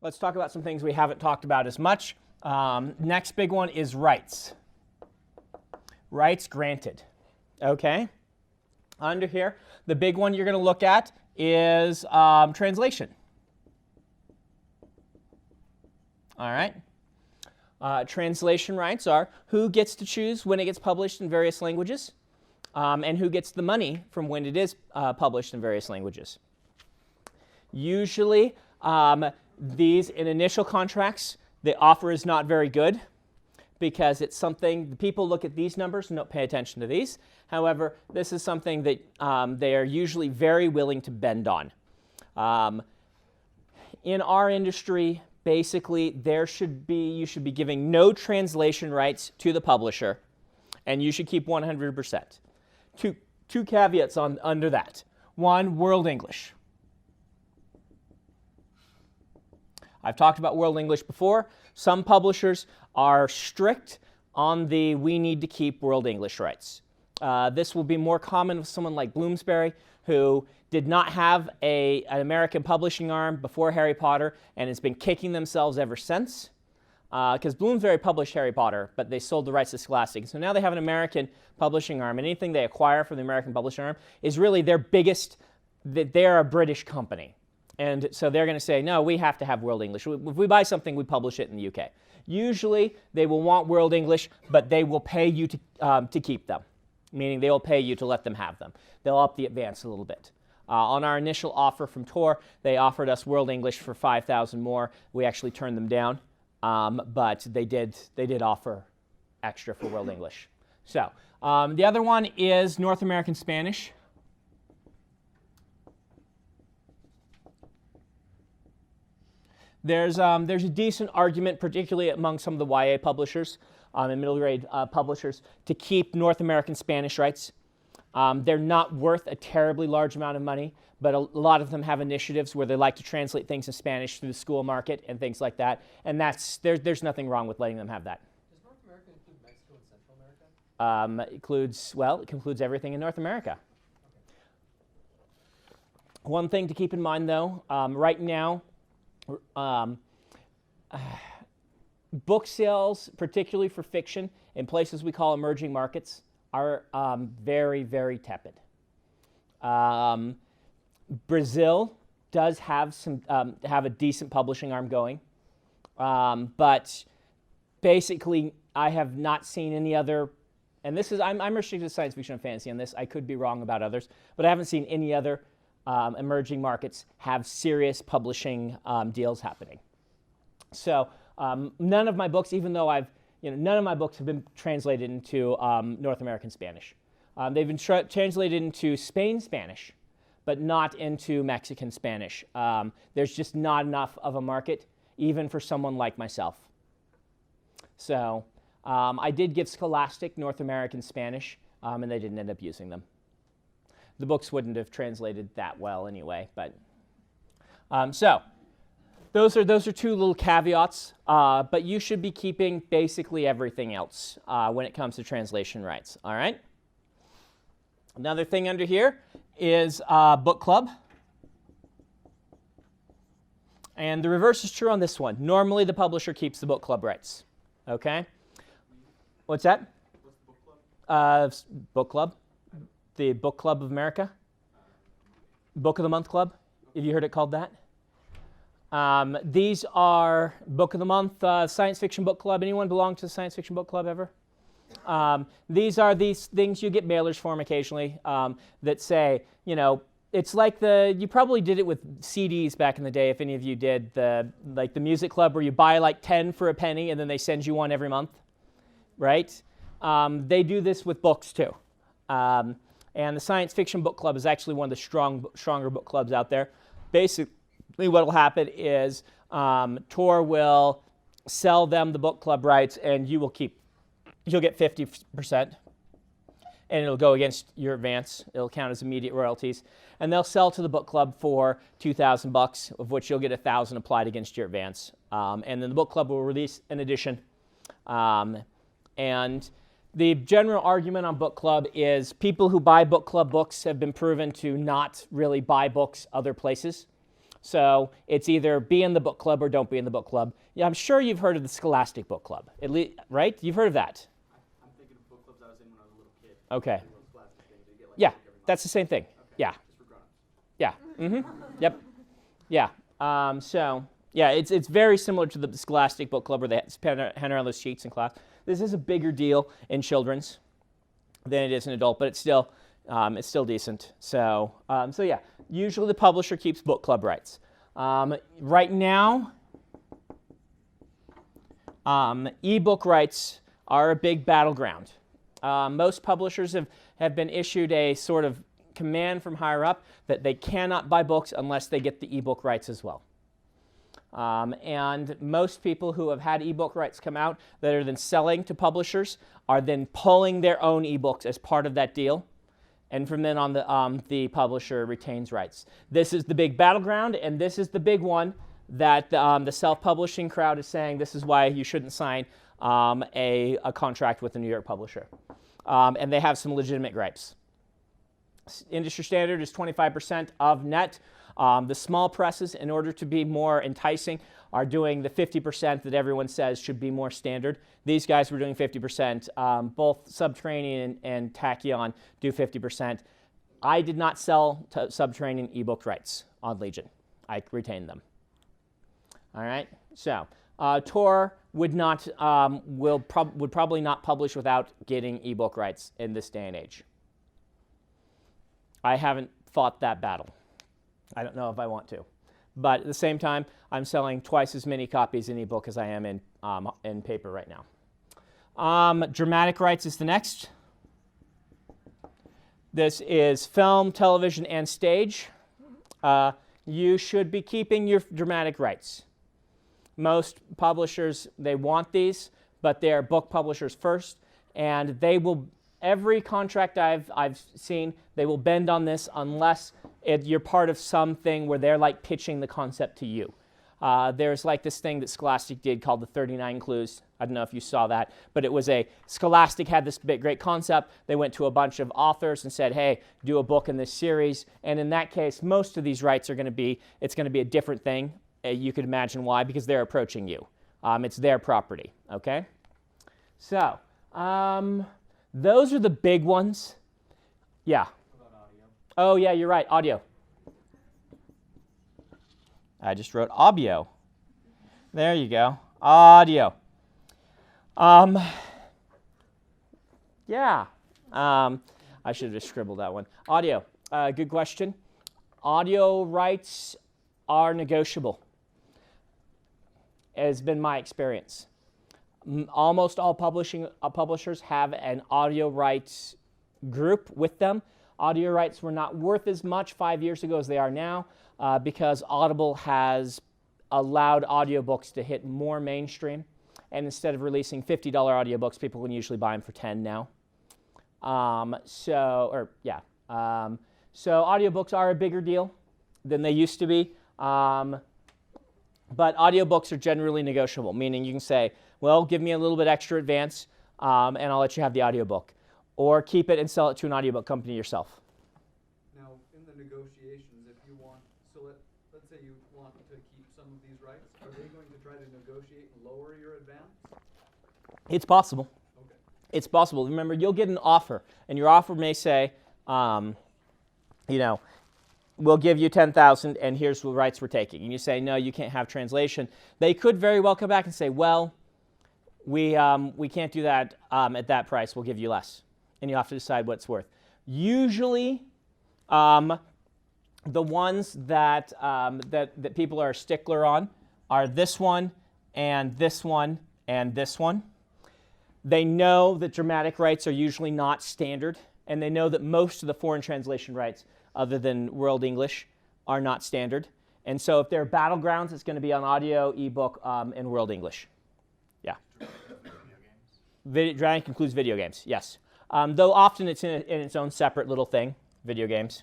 let's talk about some things we haven't talked about as much. Next big one is rights. Rights granted. Okay? Under here, the big one you're going to look at is translation. All right? Translation rights are who gets to choose when it gets published in various languages, and who gets the money from when it is published in various languages. Usually, these in initial contracts, the offer is not very good because it's something, the people look at these numbers and don't pay attention to these. However, this is something that they are usually very willing to bend on. In our industry, basically, you should be giving no translation rights to the publisher, and you should keep 100%. Two caveats under that. One, World English. I've talked about World English before. Some publishers are strict on the we need to keep World English rights. This will be more common with someone like Bloomsbury, who did not have an American publishing arm before Harry Potter and has been kicking themselves ever since. Because Bloomsbury published Harry Potter, but they sold the rights to Scholastic. So now they have an American publishing arm, and anything they acquire from the American publishing arm is really their biggest, they're a British company. And so they're going to say, no, we have to have World English. If we buy something, we publish it in the UK. Usually, they will want World English, but they will pay you to keep them, meaning they will pay you to let them have them. They'll up the advance a little bit. On our initial offer from Tor, they offered us World English for $5,000 more. We actually turned them down, but they did offer extra for World English. So the other one is North American Spanish. There's a decent argument, particularly among some of the YA publishers and middle grade publishers, to keep North American Spanish rights. They're not worth a terribly large amount of money, but a lot of them have initiatives where they like to translate things in Spanish through the school market and things like that. And there's nothing wrong with letting them have that. Does North America include Mexico and Central America? It includes everything in North America. Okay. One thing to keep in mind, though, right now, book sales, particularly for fiction, in places we call emerging markets, are very, very tepid. Brazil does have a decent publishing arm going, but basically I have not seen any other. And this is I'm restricted to science fiction and fantasy on this. I could be wrong about others, but I haven't seen any other emerging markets have serious publishing deals happening. So none of my books, even though none of my books have been translated into North American Spanish. They've been translated into Spain Spanish, but not into Mexican Spanish. There's just not enough of a market, even for someone like myself. So I did give Scholastic North American Spanish, and they didn't end up using them. The books wouldn't have translated that well anyway. But so those are two little caveats. But you should be keeping basically everything else when it comes to translation rights. All right. Another thing under here is book club. And the reverse is true on this one. Normally, the publisher keeps the book club rights. Okay? What's that? What's the book club? Book club. The Book Club of America. Book of the Month Club. Have you heard it called that? These are Book of the Month, Science Fiction Book Club. Anyone belong to the Science Fiction Book Club ever? These are these things you get mailers from occasionally that say, it's like you probably did it with CDs back in the day, if any of you did, the music club where you buy like 10 for a penny and then they send you one every month, right? They do this with books too. And the Science Fiction Book Club is actually one of the stronger book clubs out there. Basically what will happen is Tor will sell them the book club rights and you'll get 50%. And it'll go against your advance. It'll count as immediate royalties. And they'll sell to the book club for $2,000, of which you'll get $1,000 applied against your advance. And then the book club will release an edition. And the general argument on book club is people who buy book club books have been proven to not really buy books other places. So it's either be in the book club or don't be in the book club. Yeah, I'm sure you've heard of the Scholastic Book Club, at least, right? You've heard of that. I'm thinking of book clubs I was in when I was a little kid. Okay. Little plastic things. You get like Yeah, a book every month. that's the same thing. Okay. Yeah. Just for grown-ups. Yeah. Yep. Yeah. So yeah, it's very similar to the Scholastic Book Club where they hand around those sheets in class. This is a bigger deal in children's than it is in adult, but it's still decent. So yeah, usually the publisher keeps book club rights. Right now, ebook rights are a big battleground. Most publishers have been issued a sort of command from higher up that they cannot buy books unless they get the ebook rights as well. And most people who have had ebook rights come out that are then selling to publishers are then pulling their own ebooks as part of that deal. And from then on, the publisher retains rights. This is the big battleground, and this is the big one that the self-publishing crowd is saying this is why you shouldn't sign a contract with a New York publisher. And they have some legitimate gripes. Industry standard is 25% of net. The small presses, in order to be more enticing, are doing the 50% that everyone says should be more standard. These guys were doing 50%. Both Subterranean and Tachyon do 50%. I did not sell Subterranean ebook rights on Legion. I retained them. All right. So Tor would probably not publish without getting ebook rights in this day and age. I haven't fought that battle. I don't know if I want to. But at the same time, I'm selling twice as many copies in ebook as I am in paper right now. Dramatic rights is the next. This is film, television, and stage. You should be keeping your dramatic rights. Most publishers, they want these, but they are book publishers first, and they will, every contract I've seen, they will bend on this unless you're part of something where they're like pitching the concept to you. There's like this thing that Scholastic did called the 39 Clues. I don't know if you saw that, but it was Scholastic had this great concept. They went to a bunch of authors and said, hey, do a book in this series. And in that case, most of these rights are going to be, it's going to be a different thing. You could imagine why, because they're approaching you. It's their property, okay? So, those are the big ones. Yeah. What about audio? Oh, yeah, you're right. Audio. I just wrote audio. There you go. Audio. Yeah. I should have just scribbled that one. Audio. Good question. Audio rights are negotiable. Has been my experience. Almost all publishers have an audio rights group with them. Audio rights were not worth as much 5 years ago as they are now because Audible has allowed audiobooks to hit more mainstream. And instead of releasing $50 audiobooks, people can usually buy them for $10 now. So audiobooks are a bigger deal than they used to be. But audiobooks are generally negotiable, meaning you can say, well, give me a little bit extra advance, and I'll let you have the audiobook. Or keep it and sell it to an audiobook company yourself. Now, in the negotiations, if you want, so let's say you want to keep some of these rights, are they going to try to negotiate and lower your advance? It's possible. Okay. It's possible. Remember, you'll get an offer, and your offer may say, we'll give you $10,000, and here's the rights we're taking. And you say, no, you can't have translation. They could very well come back and say, well, we can't do that at that price. We'll give you less. And you have to decide what it's worth. Usually, the ones that people are a stickler on are this one, and this one, and this one. They know that dramatic rights are usually not standard, and they know that most of the foreign translation rights, other than World English, are not standard. And so if there are battlegrounds, it's going to be on audio, ebook, and World English. Yeah. Dramatic includes video games, yes. Though often it's in its own separate little thing, video games.